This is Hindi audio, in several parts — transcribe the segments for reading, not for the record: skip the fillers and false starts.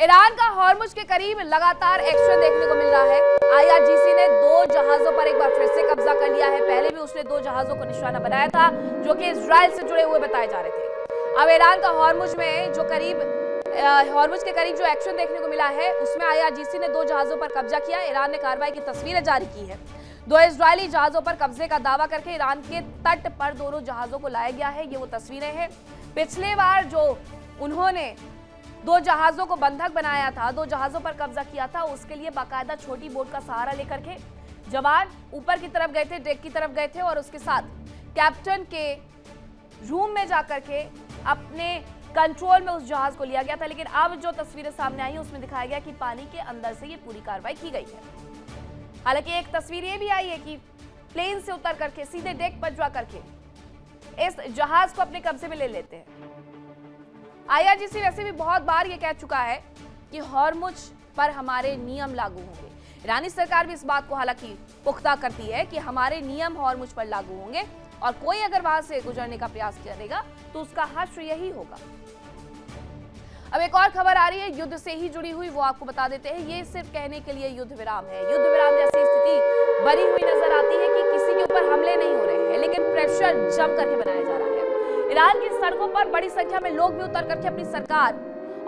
ईरान का हॉर्मुज के करीब लगातार एक्शन देखने को मिल रहा है। IRGC ने 2 जहाजों पर एक बार फिर से कब्जा कर लिया है। पहले भी उसने 2 जहाजों को निशाना बनाया था जो कि इजराइल से जुड़े हुए बताए जा रहे थे। अब ईरान का हॉर्मुज के करीब जो एक्शन देखने को मिला है उसमें IRGC ने 2 जहाजों पर कब्जा किया। ईरान ने कार्रवाई की तस्वीरें जारी की है। 2 इजरायली जहाजों पर कब्जे का दावा करके ईरान के तट पर दोनों जहाजों को लाया गया है। ये वो तस्वीरें हैं। पिछले बार जो उन्होंने 2 जहाजों को बंधक बनाया था, 2 जहाजों पर कब्जा किया था, उसके लिए बाकायदा छोटी बोट का सहारा लेकर के जवान ऊपर की तरफ गए थे, डेक की तरफ गए थे और उसके साथ कैप्टन के रूम में जाकर के अपने कंट्रोल में उस जहाज को लिया गया था। लेकिन अब जो तस्वीरें सामने आई उसमें दिखाया गया कि पानी के अंदर से ये पूरी कार्रवाई की गई है। हालांकि एक तस्वीर ये भी आई है कि प्लेन से उतर करके सीधे डेक पर जा करके इस जहाज को अपने कब्जे में ले लेते हैं। IRGC वैसे भी बहुत बार ये कह चुका है कि हॉर्मुज पर हमारे नियम लागू होंगे। ईरानी सरकार भी इस बात को हालांकि पुख्ता करती है कि हमारे नियम हॉर्मुज पर लागू होंगे और कोई अगर वहां से गुजरने का प्रयास करेगा तो उसका हश्र यही होगा। अब एक और खबर आ रही है युद्ध से ही जुड़ी हुई, वो आपको बता देते हैं। ये सिर्फ कहने के लिए युद्ध विराम है। युद्ध विराम जैसी स्थिति बनी हुई नजर आती है कि किसी के ऊपर हमले नहीं हो रहे हैं, लेकिन प्रेशर जम करके बनाया जा रहा है। ईरान की सड़कों पर बड़ी संख्या में लोग भी उतर करके अपनी सरकार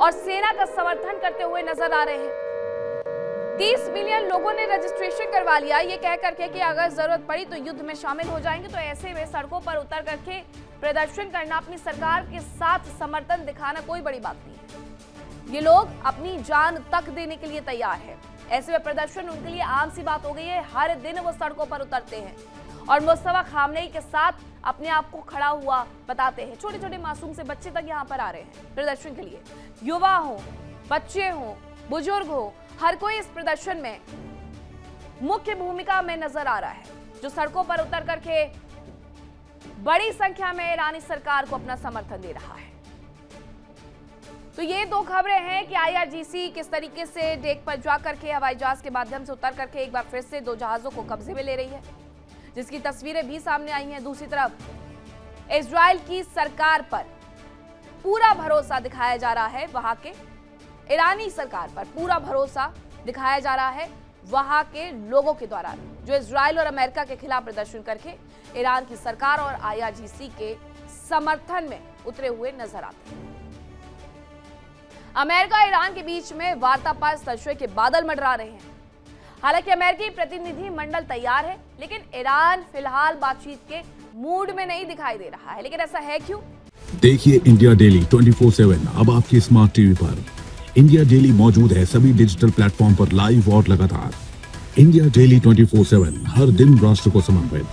और सेना का समर्थन करते हुए नजर आ रहे हैं। 30 मिलियन लोगों ने रजिस्ट्रेशन करवा लिया ये कह करके कि अगर जरूरत पड़ी तो युद्ध में शामिल हो जाएंगे। तो ऐसे में सड़कों पर उतर करके प्रदर्शन करना, अपनी सरकार के साथ समर्थन दिखाना कोई बड़ी बात नहीं है। ये लोग अपनी जान तक देने के लिए तैयार है। ऐसे में प्रदर्शन उनके लिए आम सी बात हो गई है। हर दिन वो सड़कों पर उतरते हैं और मुस्तफा खामनेई के साथ अपने आप को खड़ा हुआ बताते हैं। छोटे छोटे मासूम से बच्चे तक यहाँ पर आ रहे हैं प्रदर्शन के लिए। युवा हो, बच्चे हो, बुजुर्ग हो, हर कोई इस प्रदर्शन में मुख्य भूमिका में नजर आ रहा है, जो सड़कों पर उतर करके बड़ी संख्या में ईरानी सरकार को अपना समर्थन दे रहा है। तो ये 2 खबरें हैं कि IRGC किस तरीके से डेक पर जाकर के हवाई जहाज के माध्यम से उतर करके एक बार फिर से 2 जहाजों को कब्जे में ले रही है, जिसकी तस्वीरें भी सामने आई हैं। दूसरी तरफ इजराइल की सरकार पर पूरा भरोसा दिखाया जा रहा है। वहां के ईरानी सरकार पर पूरा भरोसा दिखाया जा रहा है वहां के लोगों के द्वारा, जो इजराइल और अमेरिका के खिलाफ प्रदर्शन करके ईरान की सरकार और IRGC के समर्थन में उतरे हुए नजर आते हैं। अमेरिका और ईरान के बीच में वार्ता पर संशय के बादल मंडरा रहे हैं। हालांकि अमेरिकी प्रतिनिधि मंडल तैयार है, लेकिन ईरान फिलहाल बातचीत के मूड में नहीं दिखाई दे रहा है। लेकिन ऐसा है क्यों? देखिए इंडिया डेली 24/7 अब आपके स्मार्ट टीवी पर। इंडिया डेली मौजूद है सभी डिजिटल प्लेटफॉर्म पर लाइव और लगातार। इंडिया डेली 24/7 हर दिन राष्ट्र को समर्पित।